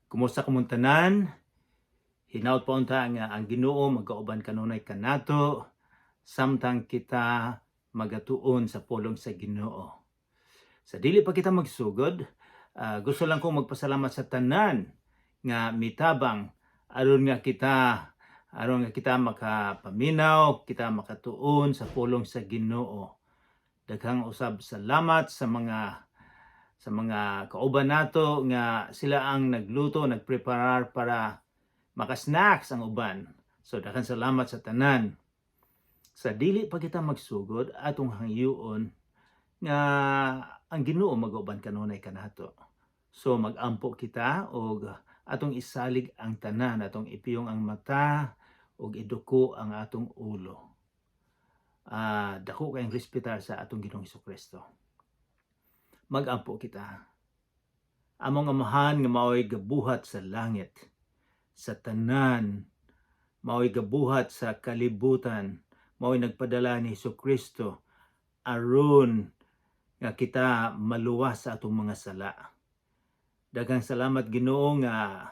Kumusta kumuntanan? Hinaut pa unta nga ang Ginoo magkauban kanunay kanato samtang kita magatuon sa pulong sa Ginoo. Sa dili pa kita magsugod, gusto lang kong magpasalamat sa tanan nga mitabang aron nga kita makapaminaw, kita makatuon sa pulong sa Ginoo. Daghang usab salamat sa mga kauban nato nga sila ang nagluto, nagpreparar para makasnacks ang uban. So daghang salamat sa tanan. Sa dili pa kita magsugod atong hangyoon nga ang Ginoo mag-uban kanunay kanato. So magampo kita og atong isalig ang tanan, atong ipiyong ang mata og iduko ang atong ulo. Dako kayong respetar sa atong Ginoong Hesukristo. Magampo kita. Among amahan nga mao'y gabuhat sa langit, sa tanan, mao'y gabuhat sa kalibutan, mao'y nagpadala ni Hesukristo aron nga kita maluwas sa atong mga sala. Daghang salamat Ginoo nga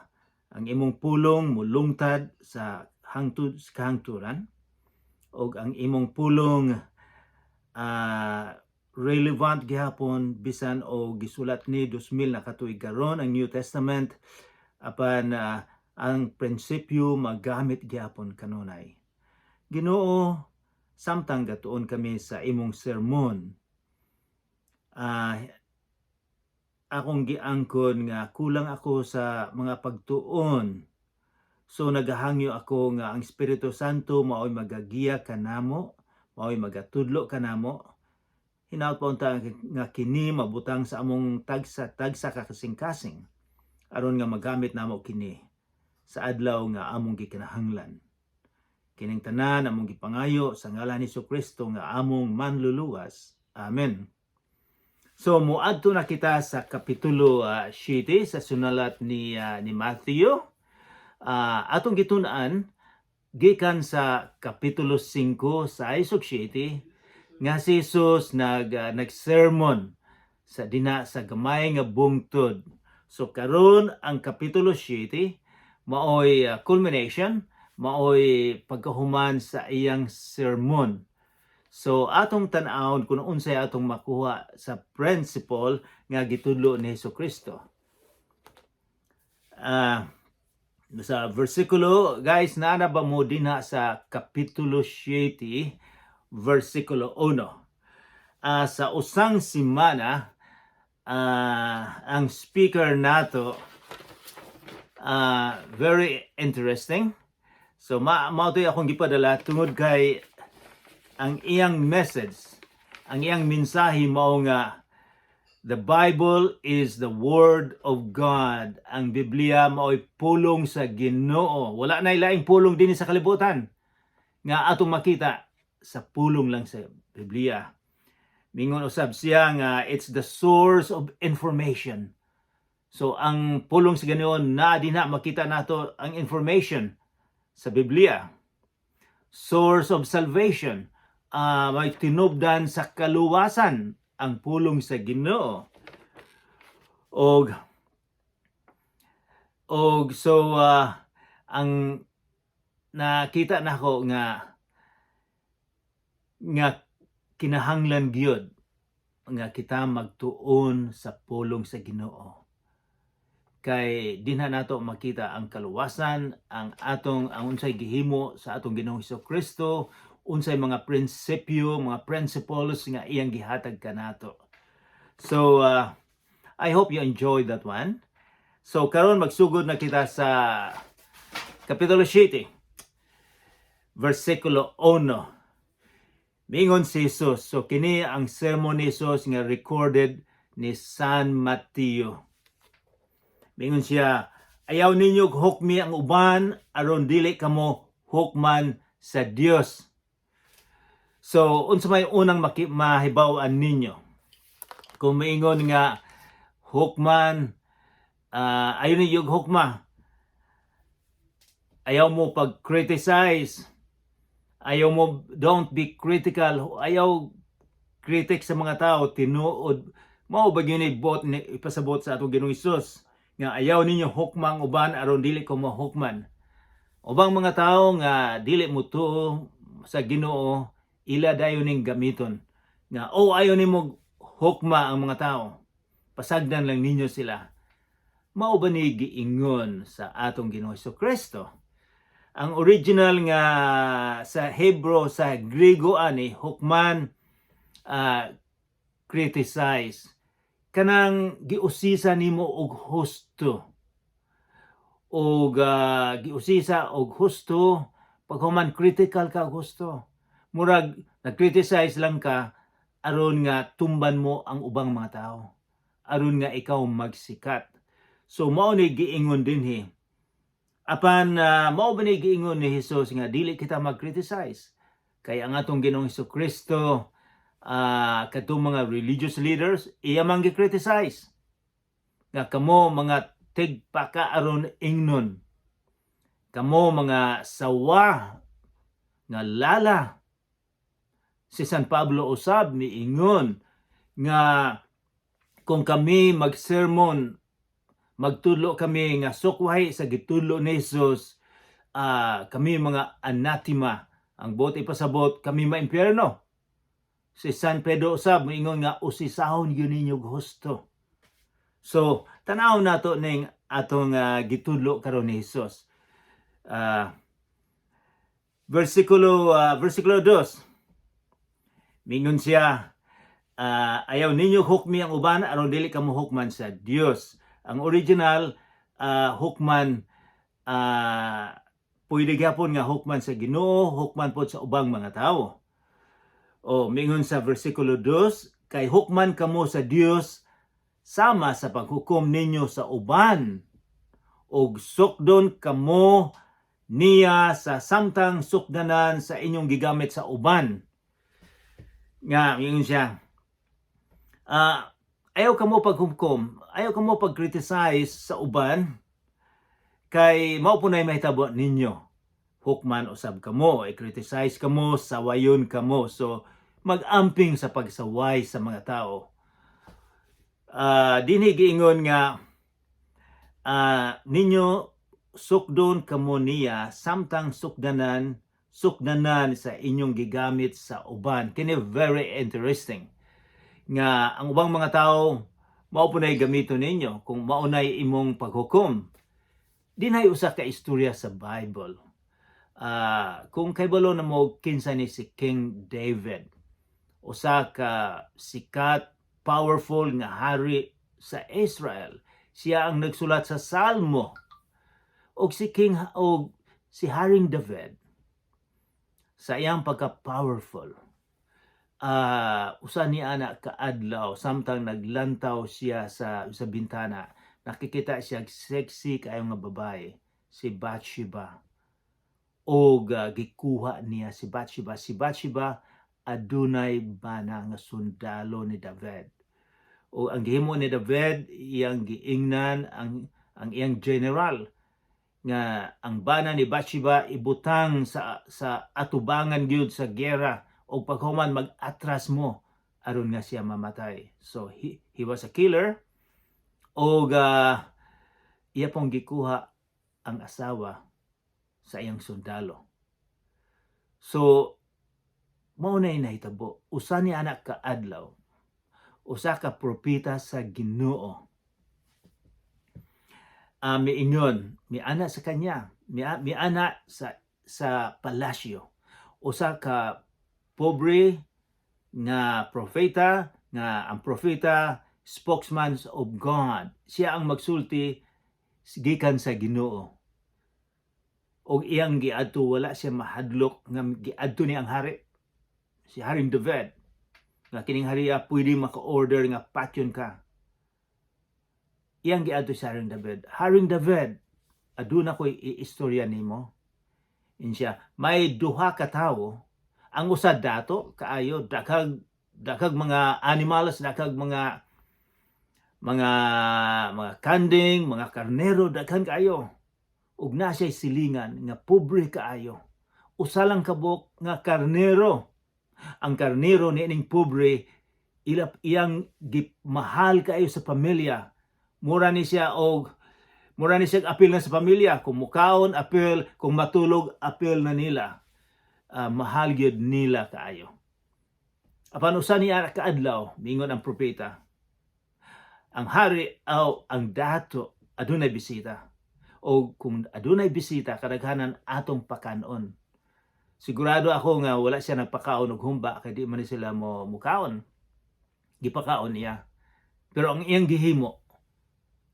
ang imong pulong mulungtad sa kahangturan og ang imong pulong relevant gihapon bisan o gisulat ni 2000 na katuig karon ang New Testament apan ang prinsipyo magamit gihapon kanunay. Ginoo, samtang gatuon kami sa imong sermon, akong giangkon nga kulang ako sa mga pagtuon. So nagahangyo ako nga ang Espiritu Santo mao'y magagiya kanamo, mao'y magatudlo kanamo. Hinaut pa unta nga kini mabutang sa among tagsa ka kasing-kasing aron nga magamit namo kini sa adlaw nga among gikinahanglan. Kining tanan among gipangayo sa ngalan ni Hesukristo nga among manluluwas. Amen. So muadto na kita sa kapitulo 7 sa sunalat ni Matthew. Atong gitun-an gikan sa kapitulo 5 sa isog 7 nga si Jesus nag-sermon sa dina sa gamay nga bungtod. So karon ang kapitulo 7 maoy culmination, maoy pagkahuman sa iyang sermon. So atong tan-awon kung unsay atong makuha sa principle nga gitudlo ni Hesukristo. Sa versikulo, guys, naana ba mo dinha sa kapitulo 7, versikulo 1. Sa usang simana, ang speaker nato very interesting. So mao akong gipadala tungod kay ang iyang message, ang iyang mensahe mao nga the Bible is the Word of God. Ang Biblia mao'y pulong sa Ginoo. Wala na ilaing pulong din sa kalibutan nga atong makita sa pulong lang sa Biblia. Mingon usab siya nga it's the source of information. So ang pulong sa Ginoo na dinha makita nato ang information sa Biblia. Source of salvation. May tinubdan sa kaluwasan ang pulong sa Ginoo. Ang nakita nako nga kinahanglan gyud nga kita magtuon sa pulong sa Ginoo. Kay dinha nato makita ang kaluwasan, ang unsay gihimo sa atong Ginoong Hesukristo, unsay mga prinsipyo, mga principles nga iyang gihatag kanato. So I hope you enjoyed that one. So karon magsugod na kita sa kapitulo 7, versikulo 1. Mingon si Jesus. So kini ang sermon ni Jesus nga recorded ni San Mateo. Mingon siya, ayaw ninyo hukmi ang uban aron dili kamo hukman sa Dios. So unsa may unang mahibaw-an ninyo? Kung maingon nga hukman, ayaw ninyo hukma. Ayaw mo pag-criticize. Ayaw mo, don't be critical. Ayaw critic sa mga tao, tinuod. Mao ba yun ipasabot sa atong Ginoong Hesus? nga ayaw ninyo hukmang uban aron dili ko mahukman. Ubang mga tao nga dili mutuo sa Ginoo, ila dayon ning gamiton nga ayaw nimo hukma ang mga tao, pasagdan lang ninyo sila. Mao ba ni giingon sa atong Ginoo Kristo? Ang original nga sa Hebrew, sa Griego ani hukman, criticize, kanang giusisa nimo og husto, og giusisa og husto, paghuman critical ka og husto, murag nag-criticize lang ka aron nga tumban mo ang ubang mga tao, aron nga ikaw magsikat. So mao ni giingon dinhi. Apan mao ba ni giingon ni Hesus nga dili kita mag-criticize, kay ang atong Ginoong Kristo, katong mga religious leaders, iya man gi-criticize nga kamo mga tigpaka aron ingnon, kamo mga sawa nga lala. Si San Pablo usab miingon nga kung kami mag-sermon, magtudlo kami nga sukway sa gitudlo ni Jesus, kami mga anathema, ang buot ipasabot kami maimpyerno. Si San Pedro usab moingon nga usisahon gyud ninyo gusto. So tanaw nato ning atong gitudlo karon ni Jesus. Versikulo 2. Mingon siya, ayaw ninyo hukmi ang uban aron dili kamo hukman sa Dios. Ang original hukman, pwede gyapon nga hukman sa Ginoo, hukman pod sa ubang mga tao. O mingon sa versikulo 2, kay hukman kamo sa Dios sama sa paghukom ninyo sa uban, og sukdon kamo niya sa samtang sukdanan sa inyong gigamit sa uban. Nga mingon siya, ayaw kamo paghukom, ayaw kamo pag-criticize sa uban, kay mao po na mahitabo ninyo. Hukman usab kamo, i-criticize kamo, sawayon kamo. So mag-amping sa pagsaway sa mga tao. Dinhi giingon nga ninyo sukdon kamo niya samtang sukdanan sa inyong gigamit sa uban. Kini very interesting nga ang ubang mga tao mao po na gamiton ninyo kung maunay imong paghukom. Dinay usa ka istorya sa Bible. Kung kaybalo na mo kinsa ni si King David, usa ka sikat, powerful nga hari sa Israel. Siya ang nagsulat sa Salmo. Og si Haring David, sa iyang pagka-powerful, usa ni anak kaadlaw samtang naglantaw siya sa bintana, nakikita siya sexy kaayo nga babae, si Bathsheba. Og gikuha niya si Bathsheba. Si Bathsheba adunay bana nga sundalo ni David. O ang gihimo ni David, iyang giingnan ang iyang general nga ang bana ni Bathsheba ibutang sa atubangan gyud sa gera, o paghuman mag-atras mo aron nga siya mamatay. So he was a killer. Og iya pong gikuha ang asawa sa iyang sundalo. So mao na nahitabo, usa ni anak kaadlaw, usa ka propeta sa Ginoo, miana sa kanya, miana sa palasyo, usa ka pobre nga propeta, nga ang propeta spokesman of God. Siya ang magsulti gikan sa Ginoo. Og iyang giadto, wala siya mahadlok nga giadto ni ang hari, si Haring David, nga kining hariya pwede maka-order nga patyon ka. Iyang giadto si Haring David. Haring David, aduna ko'y istorya nimo. Insya, may duha ka tawo, ang usa dato kaayo, daghag mga animals, daghag mga kanding, mga karnero, daghan kaayo. Ug na siya silingan nga pobre kaayo. Usa lang kabuk nga karnero. Ang karnero ni ining pobre, iyang mahal kaayo sa pamilya. Mura ni siya og Mura ni siya apil na sa pamilya, kung mukaon apil, kung matulog apil na nila. Mahal gyud nila kaayo. Apan usa niya kaadlaw, mingon ang propeta, ang hari o ang dato adunay bisita. O kung adunay bisita, kadaghanan atong pakanon. Sigurado ako nga wala siya nagpakaon og humba kay di man sila mo mukaon. Gipakaon niya. Pero ang iyang gihimo,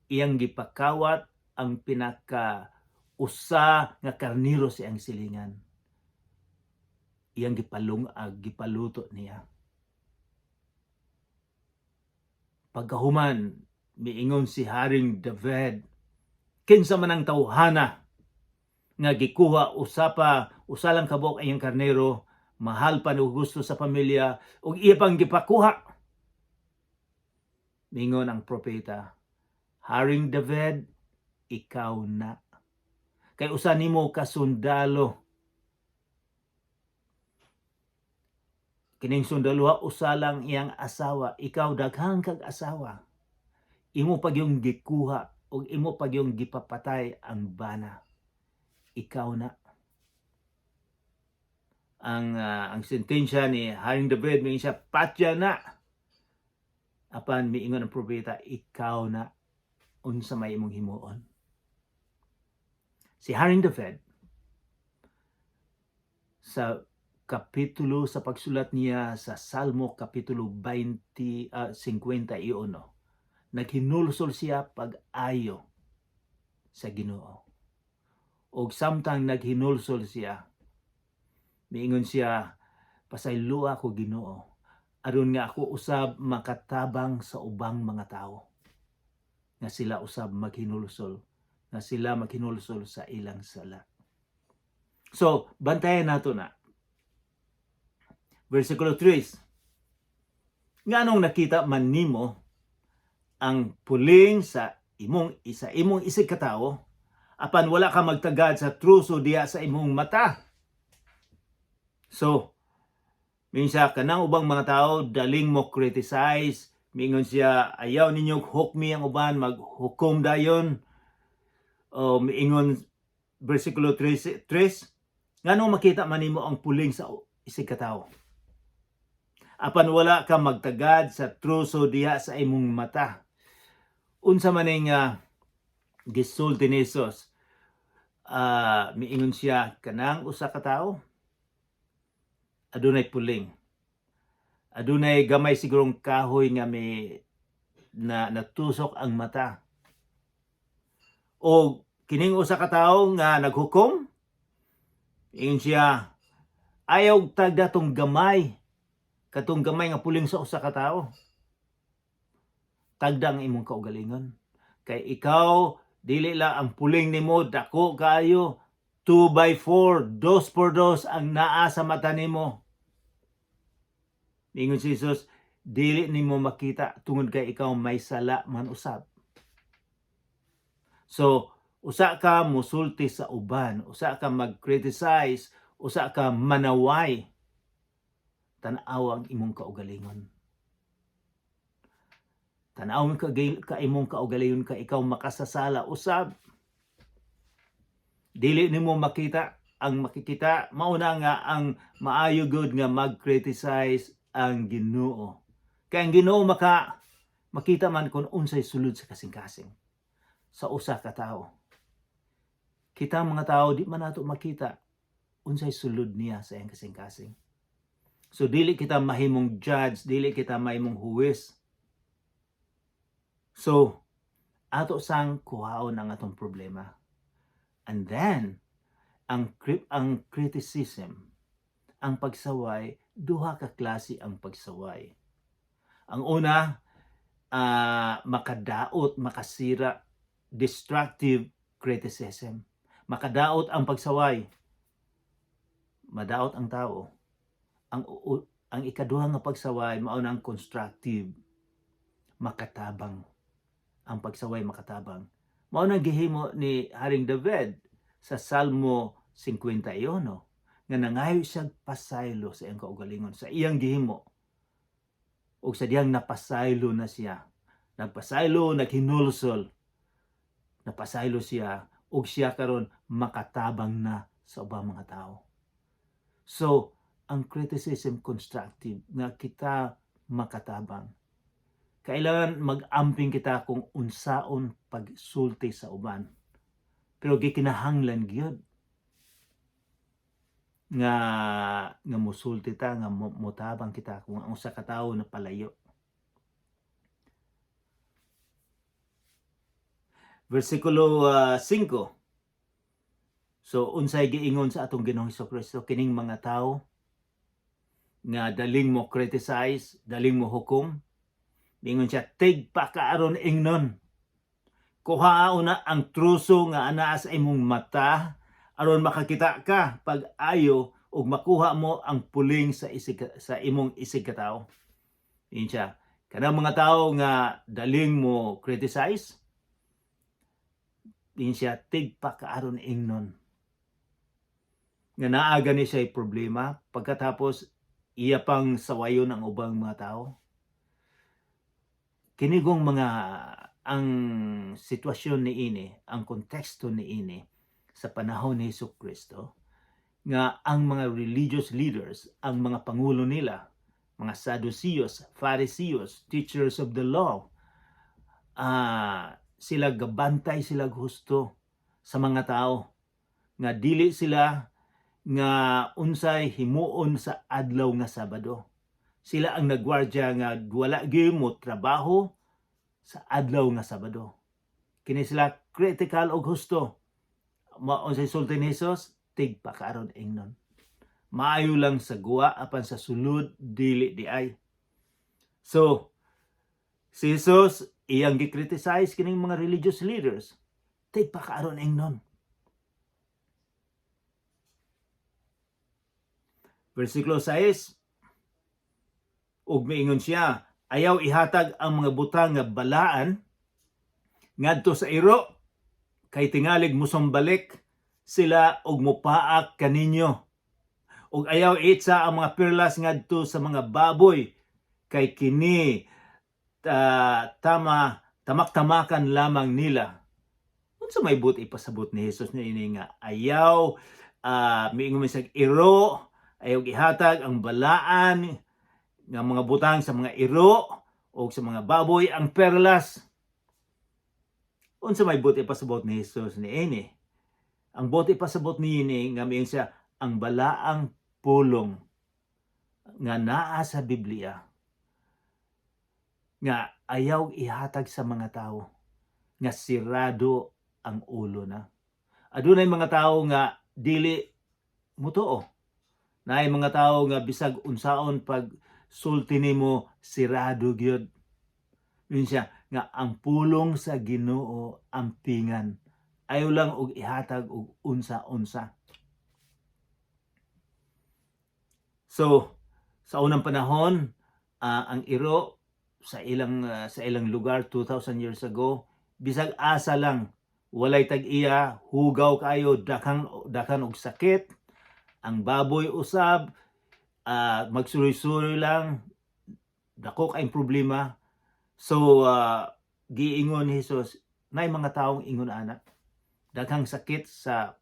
iyang gipakawat ang pinaka usa nga karniro sa iyang silingan. Iyang gipaluto niya. Pagkahuman, miingon si Haring David, kinsa man ang tawhana nga gikuha usa lang kabuok iyang karnero, mahal pa no gusto sa pamilya, ug iya pang gipakuha. Mingon ang propeta, Haring David, ikaw na. Kay usa nimo ka sundalo. Kining sundalo usa lang iyang asawa, ikaw daghang kag asawa. Imo pag yung gikuha ug imo pag yung gipapatay ang bana. Ikaw na. Ang sentensya ni Haring David may siya patya na. Apan miingon ang propeta, ikaw na unsa may imong himuon. Si Haring David sa kapitulo sa pagsulat niya sa Salmo kapitulo 51, naghinulsol siya pag-ayo sa Ginoo. O samtang naghinulsol siya, miingon siya, pasayloa ko Ginoo, aron nga ako usab makatabang sa ubang mga tao, nga sila usab maghinulsol, nga sila maghinulsol sa ilang sala. So, bantayan nato na. Versikulo 3. Nganong nakita man nimo ang puling sa imong isig katawo, apan wala ka magtagad sa truso diya sa imong mata. So, minsa kanang ubang mga tao daling mo criticize, mingon siya ayaw ninyo hukmi ang uban, maghukom dayon. O miingon versikulo 3, nganong makita man nimo ang puling sa isig katawo, apan wala ka magtagad sa truso diha sa imong mata. Unsa man ning gisulti ni Jesus, miingon siya kanang usa ka tawo adunay puling, adunay gamay sigurong kahoy nga may natusok ang mata. O kining usa ka tawo nga naghukom, ingon siya ayaw tagda tong gamay, katong gamay nga puling sa usa ka tawo. Tagda ang imong kaugalingon. Kay ikaw, dili lang ang puling nimo dako kaayo, 2x4, 2x2 ang naa sa mata nimo. Ingon si Jesus, dili nimo makita tungod kay ikaw may sala man usab. So, usa ka musulti sa uban, usa ka mag-criticize, usa ka manaway, tan-aw ang imong kaugalingon. Tan-aw ka imong kaugalingon ka ikaw makasasala usab. Dili nimo makita, ang makikita mauna nga ang maayo gud nga mag-criticize ang Ginoo. Kay ang Ginoo makita man kung unsay sulod sa kasing-kasing sa usa ka tawo. Kita mga tao di man nato makita unsay sulod niya sa iyang kasing-kasing. So dili kita mahimong judge, dili kita mahimong huwis. So ato sang kuhaon ang atong problema. And then ang criticism, ang pagsaway, duha ka klase ang pagsaway. Ang una, makadaot, makasira, destructive criticism. Makadaot ang pagsaway. Madaot ang tao. Ang ikaduha nga pagsaway mao nang constructive, makatabang. Ang pagsaway makatabang. Mao nang gihimo ni Haring David sa Salmo 51 nga nangayo siya pasaylo sa iyang kaugalingon, sa iyang gihimo. O sa diyang napasaylo na siya. Nagpasaylo, naghinulsol. napasaylo siya ug siya karon makatabang na sa ubang mga tao. So, ang criticism constructive nga kita makatabang. Kailangan mag-amping kita kung unsaon pagsulti sa uban. Pero gikinahanglan gyud nga musulti ta, nga motabang kita kung ang usa ka tawo na palayo. Versikulo 5. So unsay giingon sa atong Ginoong Hesukristo kining mga tawo nga daling mo criticize, daling mo hukom, ingon siya, tigpa kaaron ingnon. Kuhaa na ang truso nga anaa sa imong mata aron makakita ka pag ayo ug makuha mo ang puling sa imong isig ka tawo. Ingon siya, kanang mga tawo nga daling mo criticize, ingon siya, tigpa kaaron ingnon. Nga naaga ni siya problema pagkatapos iya pang sawayon ang ubang mga tao. Kinigong mga ang sitwasyon ni ini, ang konteksto ni ini sa panahon ni Hesukristo, nga ang mga religious leaders, ang mga pangulo nila, mga Sadduceos, Pharisees, teachers of the law, sila gabantay, sila gusto sa mga tao nga dili sila nga unsay himuon sa adlaw nga Sabado. Sila ang nagwardya nga wala gyud mo trabaho sa adlaw nga Sabado. Kini sila critical og husto. Mao unsay sulti ni Hesus, tigpa kaaron ingnon. Maayo lang sa guwa apan sa sulod dili di ay. So si Hesus iyang gi-criticize kining mga religious leaders, tigpa kaaron ingnon. Versikulo 6, ug miingon siya, ayaw ihatag ang mga butang nga balaan ngadto sa iro, kay tingalig musambalik sila og mopaak kaninyo. Ug ayaw itsa ang mga perlas ngadto sa mga baboy, kay kini tamak-tamakan lamang nila. Unsa may buti ipasabot ni Hesus niini nga ayaw miingon sa iro, ayaw gihatag ang balaan nga mga butang sa mga iro o sa mga baboy ang perlas. Unsa may buti pasabot ni Hesus niini? Ang buti pasabot niini nga miingon siya ang balaang pulong nga naa sa Biblia nga ayaw ihatag sa mga tao nga sirado ang ulo na. Adunay mga tao nga dili mutuo. Naay mga tao nga bisag unsaon pag sulti nimo sirado gyud. Yun siya nga ang pulong sa Ginoo ampingan. Ayaw lang og ihatag og unsa-unsa. So sa unang panahon, ang iro sa ilang lugar 2,000 years ago, bisag asa lang, walay tag-iya, hugaw kayo, dakan og sakit. Ang baboy usab, magsuroy-suroy lang, dako kay problema. So, giingon ni Hesus, nay mga taong ingon ana, daghang sakit sa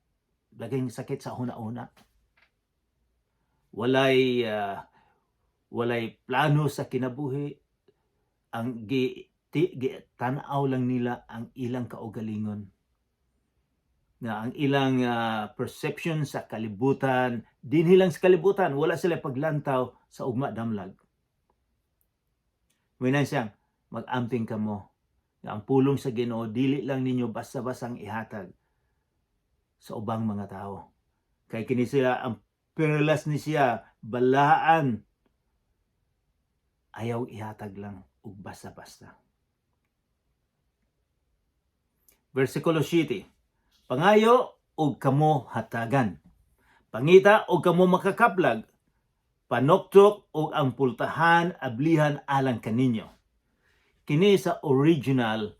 huna-una. Walay plano sa kinabuhi. Ang tanaw lang nila ang ilang kaugalingon. Na ang ilang perception sa kalibutan, dinhi lang sa kalibutan, wala sila paglantaw sa ugma damlag. Winan siyang mag-amping kamo nga ang pulong sa Ginoo dili lang ninyo basta-bastang ihatag sa ubang mga tao. Kay kini siya ang perlas ni siya, balaan, ayaw ihatag lang ug basta-basta. Versikulo 7. Pangayo og kamo hatagan. Pangita og kamo makakaplag. Panoktok og ang pultahan ablihan alang kaninyo. Kini sa original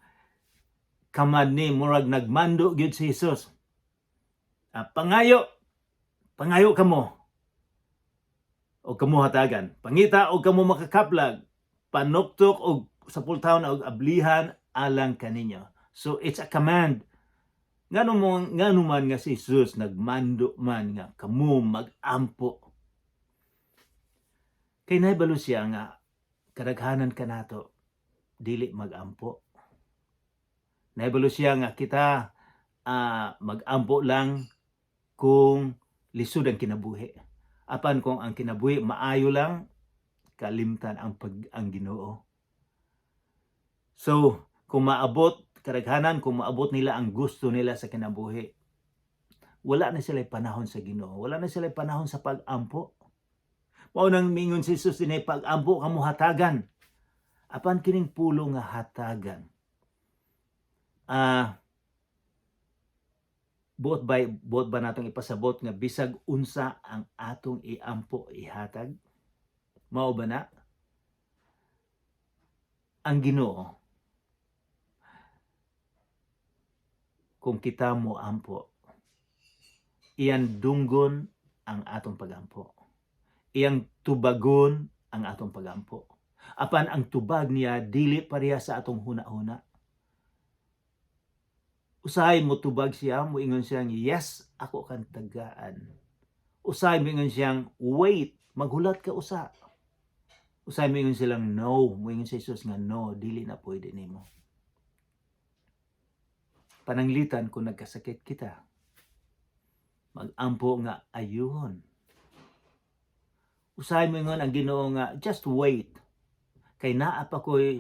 kamad ni murag nagmando gyud si Hesus. Pangayo kamo og kamo hatagan. Pangita og kamo makakaplag. Panoktok og sa pultahan og ablihan alang kaninyo. So it's a command Ngano man nga si Jesus nagmando man nga kamo mag-ampo. Kay nahibalo siya nga kadaghanan kanato dili mag-ampo. Nahibalo siya nga kita mag-ampo lang kung lisod ang kinabuhi. Apan kung ang kinabuhi maayo lang, kalimtan ang Ginoo. So, kung maabot kadaghanan, kung maabot nila ang gusto nila sa kinabuhi, wala na sila panahon sa Ginoo. Wala na sila panahon sa pag-ampo. Mao nang mingon si Jesus dinay pag-ampo kamo hatagan. Apan kining pulo nga hatagan. Buot ba natong ipasabot nga bisag unsa ang atong iampo ihatag? Mao ba na? Ang Ginoo, kung kita mo ampo, iyan dunggon ang atong pagampo. Iyang tubagon ang atong pagampo. Apan ang tubag niya dili pareha sa atong huna-huna. Usahay mo tubag siya, moingon siyang yes, ako kan tagaan. Usahay moingon siyang wait, maghulat ka usa. Usahay moingon silang no, moingon si Jesus nga no, dili na pwede nimo. Pananglitan kung nagkasakit kita, mag-ampo nga ayuhon. Usahay moingon ang Ginoo nga just wait. Kay naa pa ko'y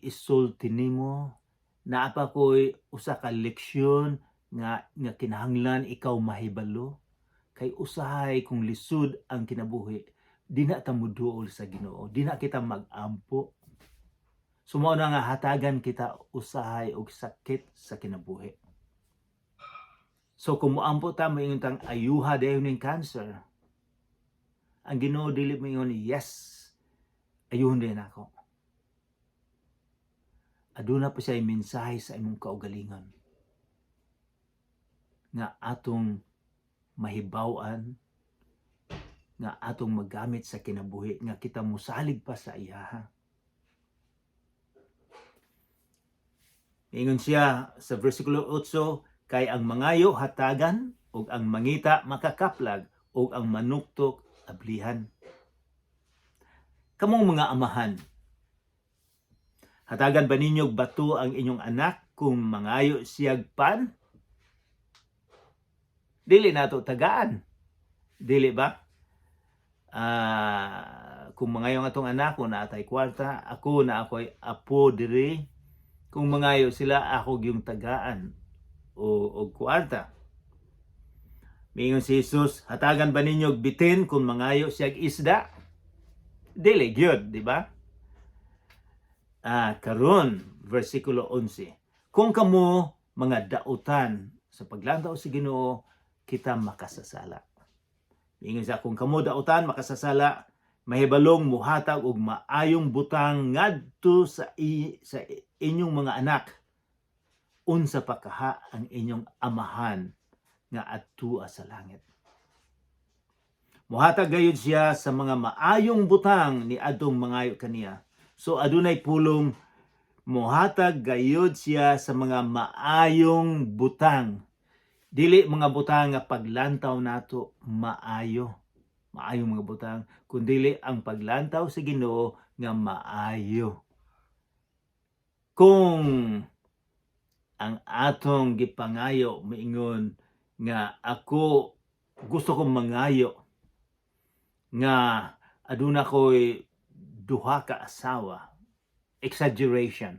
isulti nimo, naa pa ko'y usa ka leksyon nga kinahanglan ikaw mahibalo. Kay usahay kung lisod ang kinabuhi, di na ta muduol sa Ginoo, di na kita mag-ampo. Sumao na nga hatagan kita usahay og sakit sa kinabuhi. So kung moampo ta moingon tang ayuha dayon ning cancer, ang Ginoo dili moingon yes, ayuhon din ako. Aduna pa siya mensahe sa imong kaugalingon nga atong mahibaw-an, nga atong magamit sa kinabuhi, nga kita musalig pa sa iya. Ingon siya sa versikulo 8, kay ang mangayo hatagan, ug ang mangita makakaplag, ug ang manuktok ablihan. Kamong mga amahan, hatagan ba ninyo bato ang inyong anak kung mangayo siyag pan? Dili nato tagaan. Dili ba? Kung mangayo nga tong anak ko na atay kwarta, ako na ako'y apo diri. Kung mangayo sila, ako yung tagaan o kwarta. Mingon si Jesus, hatagan ba ninyo bitin kung mangayo siyag isda? Dili gyud, di ba? Karon, versikulo 11. Kung kamo mga dautan sa paglantaw sa Ginoo, kita makasasala. Mingon siya, kung kamo dautan makasasala, mahibalong muhatag og maayong butang ngadto sa inyong mga anak. Unsa pa kaha ang inyong amahan nga adtua sa langit. Muhatag gayud siya sa mga maayong butang ni adtong mangayo kaniya. So adunay pulong muhatag gayud siya sa mga maayong butang. Dili mga butang nga paglantaw nato maayo. Maayong mga butang, kundili ang paglantaw sa Ginoo nga maayo. Kung ang atong gipangayo moingon nga ako gusto kong mangayo nga aduna ko'y duha ka asawa, exaggeration,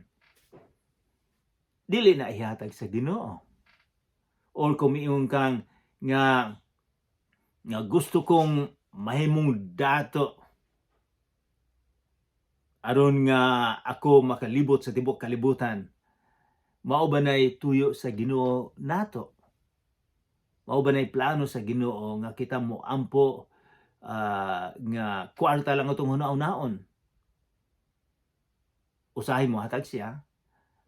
dili na ihatag sa Ginoo. Or kung miingon kang nga gusto kong mahimong dato aron nga ako makalibot sa tibok kalibutan, mao ba nay tuyo sa Ginoo nato? Mao ba nay plano sa Ginoo nga kita mo ampo nga kwarta lang atong hunaon-naon? Usahay mo hatag siya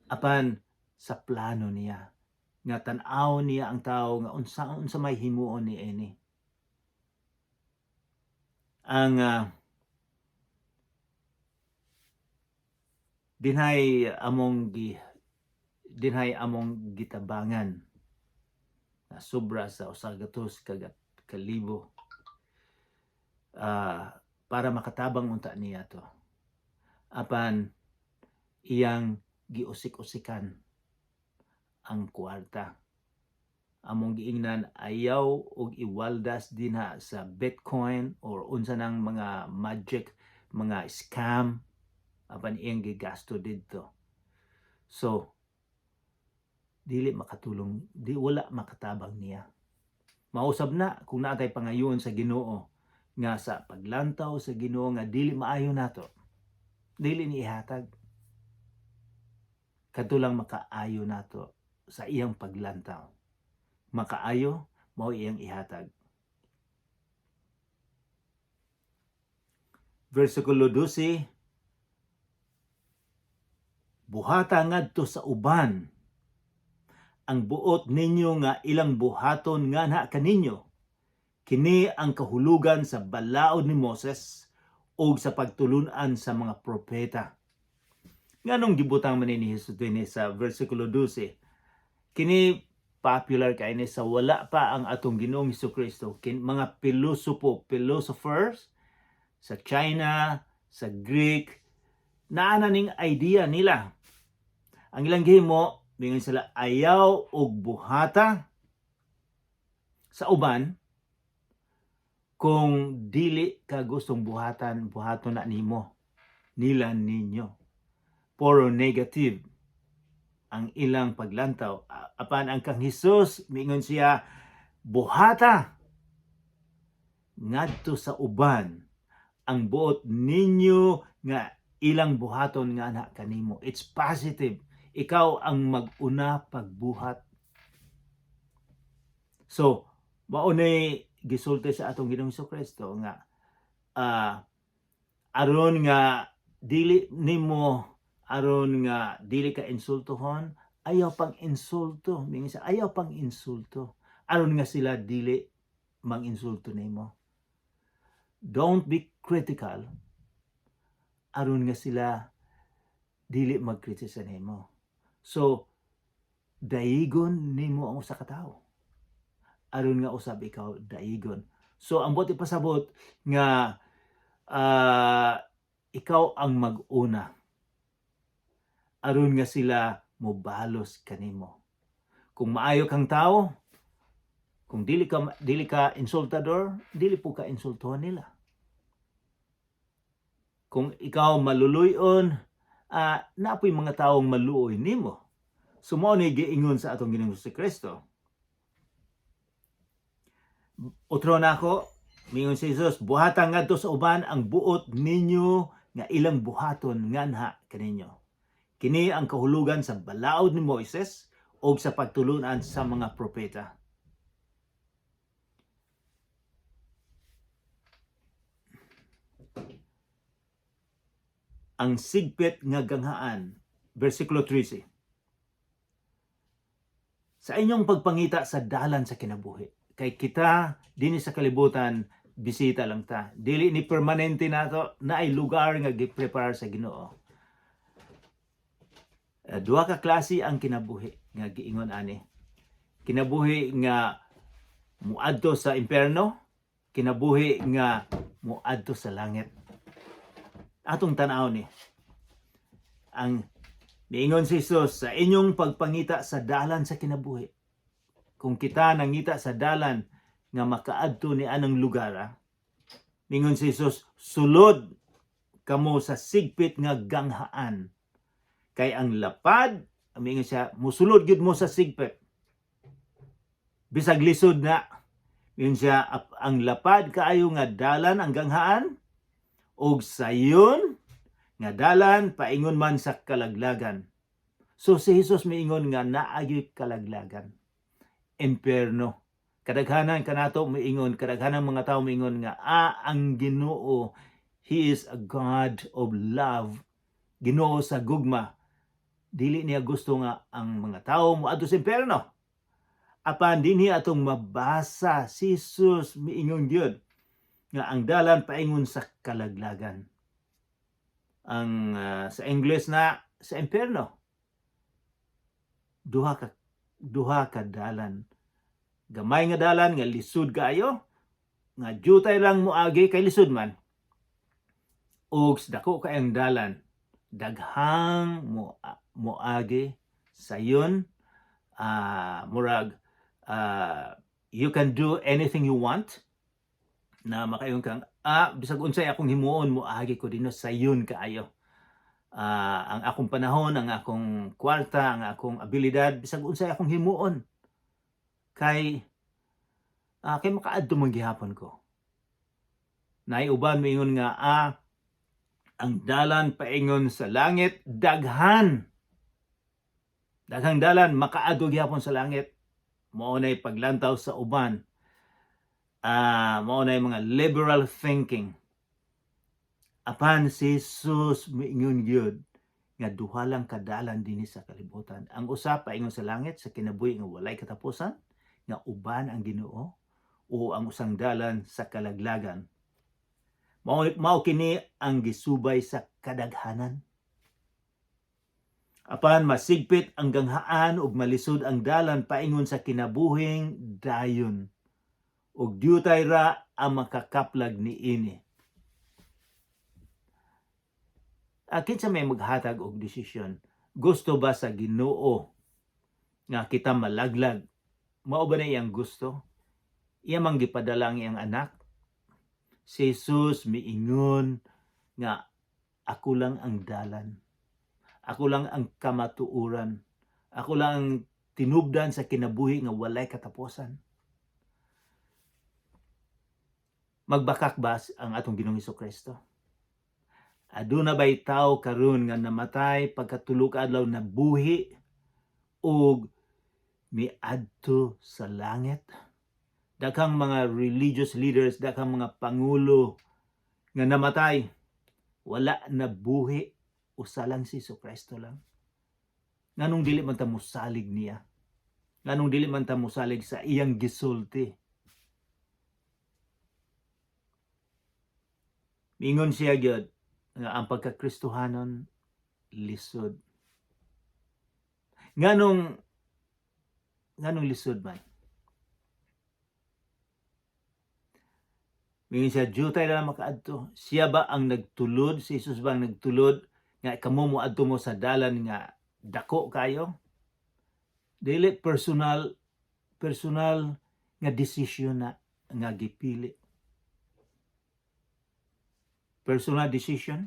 apan sa plano niya nga tan-aw niya ang tao nga unsa may himuon ni ini. Ang dinhay among dinhay among gitabangan na sobra sa 100 kalibo para makatabang unta niya to. Apan iyang giusik-usikan ang kwarta. Among giingnan ayaw og iwaldas dinha sa Bitcoin or unsa nang mga magic, mga scam apan iyang gigasto didto. So dili makatulong, wala makatabang niya. Mausab na kung naatay pangayon sa Ginoo nga sa paglantaw sa Ginoo nga dili maayo nato, dili ni ihatag. Kadto lang makaayo nato sa iyang paglantaw. Makaayo mao iyang ihatag. Versikulo 12, buhata ngadto sa uban ang buot ninyo nga ilang buhaton nganha kaninyo. Kini ang kahulugan sa balaod ni Moses o sa pagtulunan sa mga propeta. Nganong gibutang man ni Jesus dinhi sa versikulo 12? Kini popular kay ni sa wala pa ang atong Ginoong Hesukristo. Mga philosophers sa China, sa Greek, naana ning idea nila. Ang ilang gihimo, mingon sila ayaw og buhata sa uban kung dili ka gustong buhaton na nimo, nila ninyo. Puro negative ang ilang paglantaw. Apan ang kang Hesus, mingon siya, buhata ngadto sa uban ang buot ninyo nga ilang buhaton nga na kanimo. It's positive. Ikaw ang mag-una pagbuhat. So, maunay gisulti sa atong Ginoong Hesukristo nga aron nga dili nimo, aron nga dili ka insultohon, ayaw pang insulto. Minsan ayaw pang insulto aron nga sila dili mang-insulto nimo. Don't be critical aron nga sila dili magkritisa nimo. So daigon nimo ang usa ka tawo aron nga usab ikaw daigon. So ang buti pasabot nga ikaw ang mag-una aron nga sila mobalos kanimo. Kung maayo kang tawo, kung dili ka insultador, dili po ka insultuhan nila. Kung ikaw maluluyon, napoy mga taong maluoy nimo. Sumao ni giingon sa atong Ginoong Hesukristo. Utro na ako, mingon si Jesus, buhatan ngadto sa uban ang buot ninyo nga ilang buhaton nganha kaninyo. Kini ang kahulugan sa balaod ni Moises o sa pagtulunan sa mga propeta. Ang sigpit nga ganghaan, versikulo 13. Sa inyong pagpangita sa dalan sa kinabuhi, kay kita dinhi sa kalibutan bisita lang ta. Dili ni permanente nato na ay lugar nga gi-prepare sa Ginoo. Duha ka klase ang kinabuhi nga giingon ani. Kinabuhi nga muadto sa impierno, kinabuhi nga muadto sa langit. Atong tan-aw ni. Ang miingon si Jesus, sa inyong pagpangita sa dalan sa kinabuhi. Kung kita nangita sa dalan nga makaadto ni anang lugar, mingon si Jesus, sulod kamo sa sigpit nga ganghaan. Kay ang lapad, mingon siya, musulod gyud mo sa sigpit. Bisag lisod na, mingon siya, ang lapad kaayo nga dalan ang ganghaan, og sayon nga dalan paingon man sa kalaglagan. So si Jesus miingon nga naagyoy kalaglagan. Impierno. Kadaghanan kanato miingon, kadaghanan mga tawo miingon nga ang Ginoo, He is a God of love. Ginoo sa gugma. Dili niya gusto nga ang mga tawo moadto sa impierno. Apan dinhi atong mabasa si Jesus miingon gyud nga ang dalan paingon sa kalaglagan. Ang sa English na sa impierno. duha ka dalan. Gamay nga dalan nga lisod kaayo, nga jutay lang moagi kay lisod man. Ug dako kaayong dalan, daghang moagi sayon, murag you can do anything you want, na makayon kang bisag unsay akong himuon moagi ko dinho sayon kaayo. Ang akong panahon, ang akong kwarta, ang akong abilidad, bisag unsay akong himuon kay makaadto man gihapon ko. Naay uban moingon nga ang dalan paingon sa langit daghang dalan makaadto gihapon sa langit. Mao nay paglantaw sa uban, mao nay mga liberal thinking. Apan si Jesus moingon gyud nga duha lang ka dalan dinhi sa kalibutan. Ang usa paingon sa langit sa kinabuhi nga walay katapusan, nga uban ang Ginoo, o ang usang dalan sa kalaglagan. Mao kini ang gisubay sa kadaghanan. Apan masigpit ang ganghaan ug malisod ang dalan paingon sa kinabuhing dayon. Ug diutay ra ang makakaplag niini. Kinsa may maghatag og desisyon? Gusto ba sa Ginoo nga kita malaglag? Mao ba na iyang gusto? Iya man gipadala ang iyang anak. Si Jesus miingon nga ako lang ang dalan. Ako lang ang kamatuoran. Ako lang ang tinubdan sa kinabuhi nga walay katapusan. Magbakak ba ang atong Ginoong Hesukristo? Aduna bay tawo karon nga namatay pagkatulo ka adlaw nabuhi ug miadto sa langit? Daghang mga religious leaders, daghang mga pangulo nga namatay, wala na buhi, usa lang si Jesucristo lang. Nganong dili man ta mosalig niya? Nganong dili man ta mosalig sa iyang gisulti? Mingon siya gyud nga ang pagkakristohanon lisod. Nganong lisod man? Mingon siya, jutay na makaadto. Siya ba ang nagtulod? Si Jesus ba ang nagtulod? Nga kamo moadto mo sa dalan nga dako kayo? Dili personal nga decision na nga gipili. Personal decision.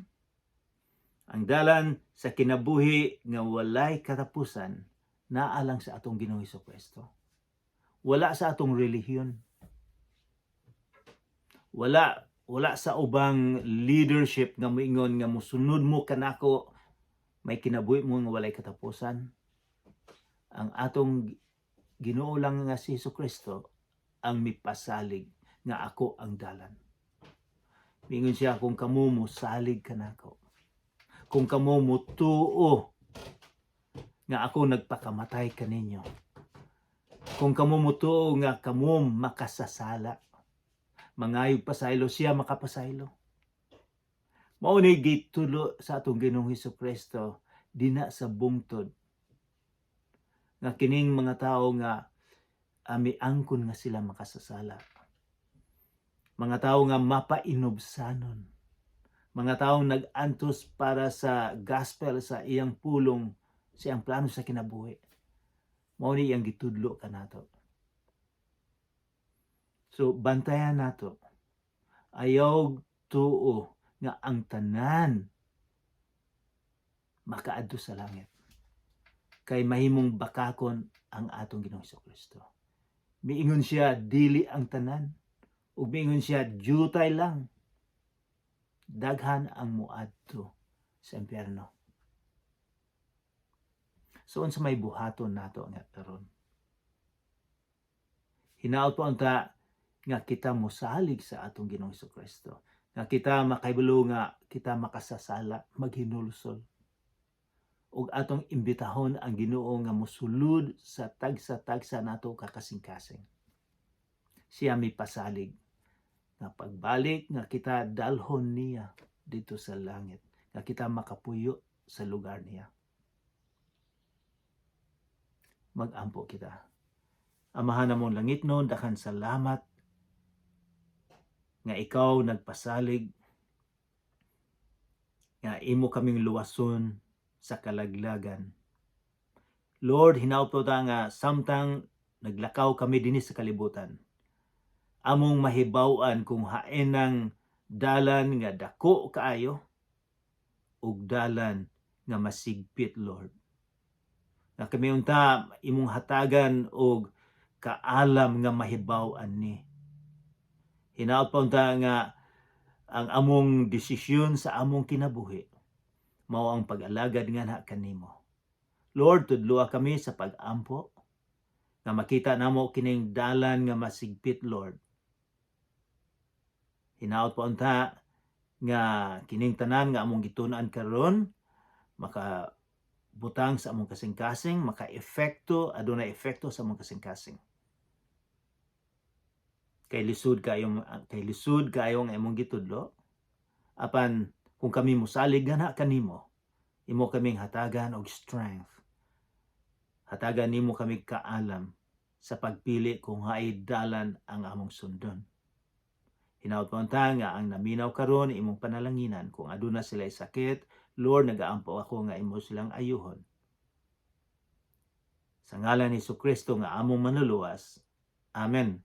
Ang dalan sa kinabuhi nga walay katapusan naa lang sa atong Ginoong Hesukristo. Wala sa atong relihiyon. Wala sa ubang leadership nga moingon nga mosunod mo kanako, may kinabuhi mo nga walay katapusan. Ang atong Ginoo lang nga si Jesucristo ang mipasalig nga ako ang dalan. Mingon siya, kung kamo mo salig kanako, kung kamo mo tuo nga ako nagpakamatay kaninyo, kung kamo mo tuo nga kamo makasasala, mangayog pasaylo, siya makapasaylo. Mao ni gitulo sa atong Ginoong Hesukristo dina sa bungtod nga kining mga tao nga miangkon nga sila makasasala. Mga tao nga mapainobsanon. Mga taong nag-antos para sa gospel, sa iyang pulong, sa iyang plano sa kinabuhi. Mao ni iyang gitudlo kanato. So, bantayan nato. Ayaw tuo nga ang tanan makaadto sa langit. Kay mahimong bakakon ang atong Ginoong Hesukristo. Miingon siya, dili ang tanan. Ug miingon siya, jutay lang. Daghan ang muadto sa impyerno. So, unsa may buhaton nato nga karon? Hinaot po unta nga kita mosalig sa atong Ginoong Hesukristo, nga kita makahibalo nga kita makasasala, maghinulsol, ug atong imbitahon ang Ginoo nga mosulod sa tagsa-tagsa nato kakasing-kasing. Siya may pasalig nga pagbalik nga kita dalhon niya dito sa langit, nga kita makapuyo sa lugar niya. magampo kita. Amahan namong langit noon, daghang salamat nga ikaw nagpasalig nga imo kaming luwason sa kalaglagan. Lord, hinaut ta nga samtang naglakaw kami dinhi sa kalibutan, among mahibaw-an kung hainang dalan nga dako kaayo ug dalan nga masigpit, Lord. Na kami unta imong hatagan og kaalam nga mahibaw-an ni. Hinaut pa unta nga ang among desisyon sa among kinabuhi mao ang pag-alagad nga kanimo. Lord, tudloa kami sa pag-ampo nga makita namo kining dalan nga masigpit, Lord. Hinaut pa unta nga kining tanan nga among gitun-an karon maka butang sa among kasing-kasing, maka-epekto, adunay epekto sa among kasing-kasing. Kay lisod kayo nga imong gitudlo. Apan kung kami mosalig gana kanimo, imo kaming hatagan og strength. Hatagan nimo kami kaalam sa pagpili kung haay dalan ang among sundon. Hinaut pa unta nga ang naminaw karon imong panalanginan kung aduna sila sakit, Lord, nagaampo ako nga imo silang ayuhon. Sa ngalan ni Jesucristo nga among manluluwas. Amen.